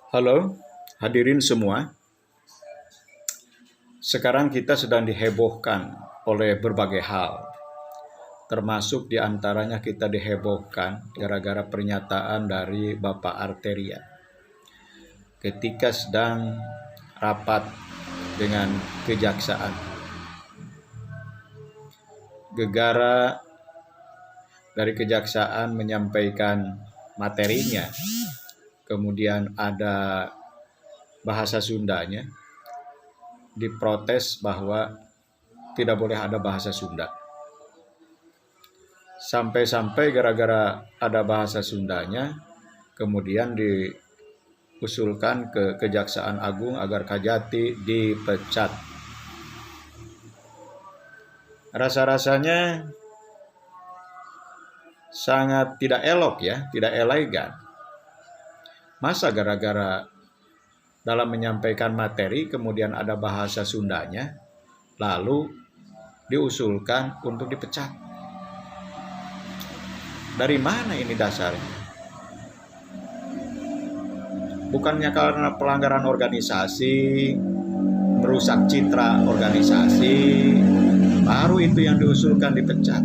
Halo, hadirin semua. Sekarang kita sedang dihebohkan oleh berbagai hal. Termasuk diantaranya kita dihebohkan gara-gara pernyataan dari Bapak Arteria. Ketika sedang rapat dengan kejaksaan. Gegara dari kejaksaan menyampaikan materinya. Kemudian ada bahasa Sundanya, diprotes bahwa tidak boleh ada bahasa Sunda. Sampai-sampai gara-gara ada bahasa Sundanya, kemudian diusulkan ke Kejaksaan Agung agar Kajati dipecat. Rasa-rasanya sangat tidak elok ya, tidak elegan. Masa gara-gara dalam menyampaikan materi kemudian ada bahasa Sundanya, lalu diusulkan untuk dipecat. Dari mana ini dasarnya? Bukannya karena pelanggaran organisasi, merusak citra organisasi, baru itu yang diusulkan dipecat.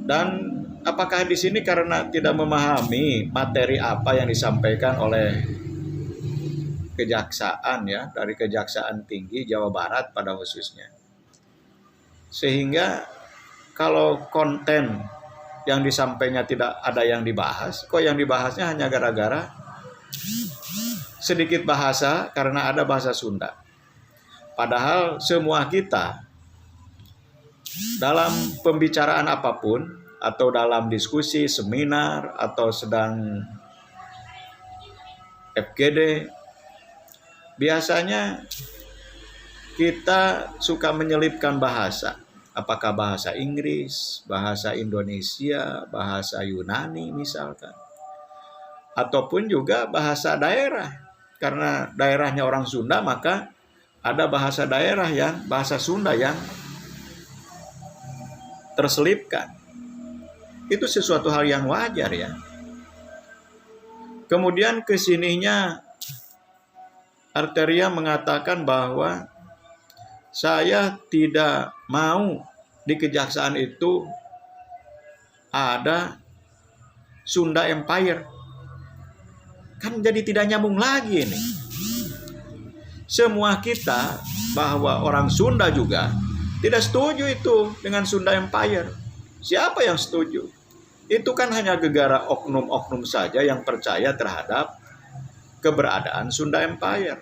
Dan apakah di sini karena tidak memahami materi apa yang disampaikan oleh kejaksaan ya, dari Kejaksaan Tinggi Jawa Barat pada khususnya. Sehingga kalau konten yang disampaikannya tidak ada yang dibahas, kok yang dibahasnya hanya gara-gara sedikit bahasa karena ada bahasa Sunda. Padahal semua kita dalam pembicaraan apapun, atau dalam diskusi, seminar, atau sedang FGD, biasanya kita suka menyelipkan bahasa. Apakah bahasa Inggris, bahasa Indonesia, bahasa Yunani misalkan. Ataupun juga bahasa daerah. Karena daerahnya orang Sunda, maka ada bahasa daerah yang, bahasa Sunda yang terselipkan. Itu sesuatu hal yang wajar ya. Kemudian kesininya Arteria mengatakan bahwa saya tidak mau di kejaksaan itu ada Sunda Empire. Kan jadi tidak nyambung lagi ini. Semua kita bahwa orang Sunda juga tidak setuju itu dengan Sunda Empire. Siapa yang setuju? Itu kan hanya gegara oknum-oknum saja yang percaya terhadap keberadaan Sunda Empire.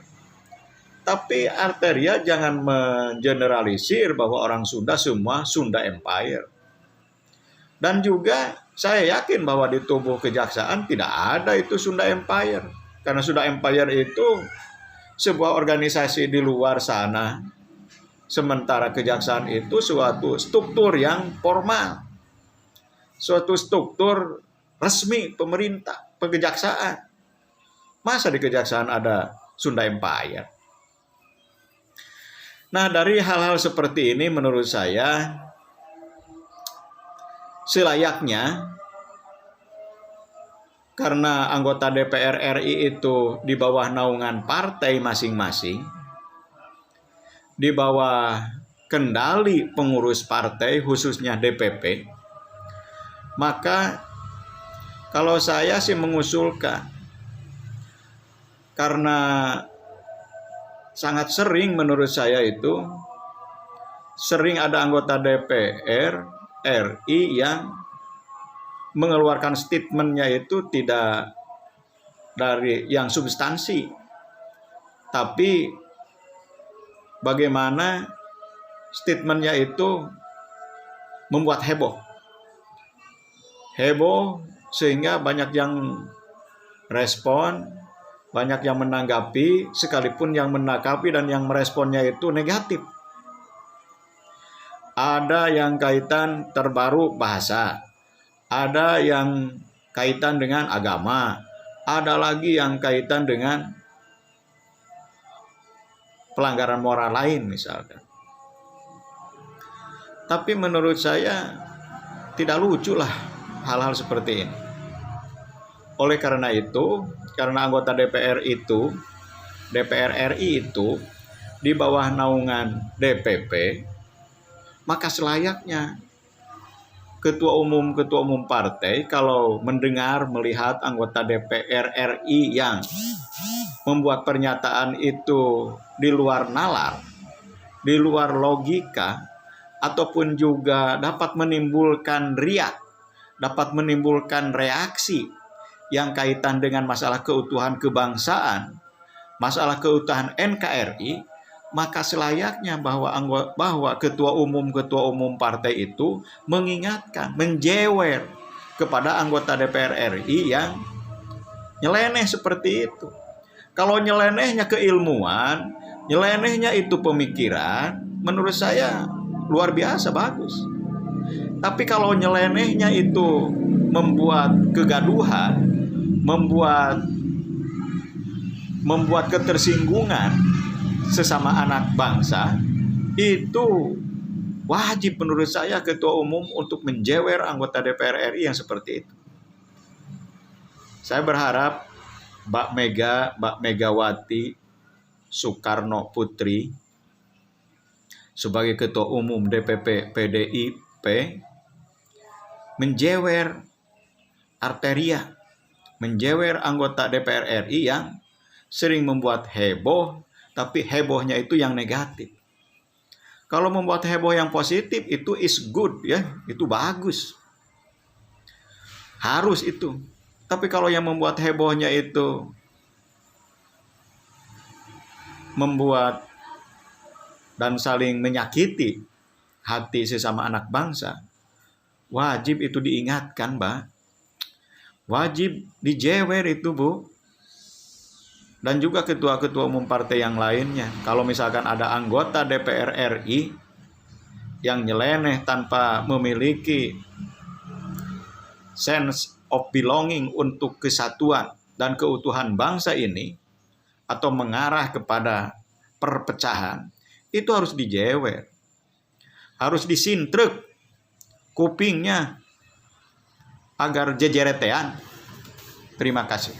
Tapi Arteria jangan mengeneralisir bahwa orang Sunda semua Sunda Empire. Dan juga saya yakin bahwa di tubuh kejaksaan tidak ada itu Sunda Empire. Karena Sunda Empire itu sebuah organisasi di luar sana. Sementara kejaksaan itu suatu struktur yang formal. Suatu struktur resmi pemerintah, kejaksaan. Masa di kejaksaan ada Sunda Empire? Nah, dari hal-hal seperti ini menurut saya selayaknya, karena anggota DPR RI itu di bawah naungan partai masing-masing, di bawah kendali pengurus partai khususnya DPP, maka kalau saya sih mengusulkan, karena sangat sering menurut saya itu, sering ada anggota DPR RI yang mengeluarkan statementnya itu tidak dari yang substansi, tapi bagaimana statementnya itu membuat heboh sehingga banyak yang respon, banyak yang menanggapi, sekalipun yang menanggapi dan yang meresponnya itu negatif. Ada yang kaitan terbaru bahasa, ada yang kaitan dengan agama, ada lagi yang kaitan dengan pelanggaran moral lain misalkan. Tapi menurut saya tidak lucu lah hal-hal seperti ini. Oleh karena itu, karena anggota DPR RI itu di bawah naungan DPP, maka selayaknya ketua umum partai kalau mendengar melihat anggota DPR RI yang membuat pernyataan itu di luar nalar, di luar logika, ataupun juga dapat menimbulkan riak, dapat menimbulkan reaksi yang kaitan dengan masalah keutuhan kebangsaan, masalah keutuhan NKRI, maka selayaknya bahwa ketua umum partai itu mengingatkan, menjewer kepada anggota DPR RI yang nyeleneh seperti itu. Kalau nyelenehnya keilmuan, nyelenehnya itu pemikiran, menurut saya luar biasa bagus. Tapi kalau nyelenehnya itu membuat kegaduhan, membuat ketersinggungan sesama anak bangsa, itu wajib menurut saya ketua umum untuk menjewer anggota DPR RI yang seperti itu. Saya berharap Mbak Megawati Soekarno Putri sebagai ketua umum DPP PDIP menjewer Arteria, menjewer anggota DPR RI yang sering membuat heboh, tapi hebohnya itu yang negatif. Kalau membuat heboh yang positif itu is good ya, itu bagus. Harus itu. Tapi kalau yang membuat hebohnya itu membuat dan saling menyakiti hati sesama anak bangsa, wajib itu diingatkan, Mbak. Wajib dijewer itu, Bu. Dan juga ketua-ketua umum partai yang lainnya. Kalau misalkan ada anggota DPR RI yang nyeleneh tanpa memiliki sense of belonging untuk kesatuan dan keutuhan bangsa ini, atau mengarah kepada perpecahan, itu harus dijewer. Harus disintrek kupingnya agar jejeretean. Terima kasih.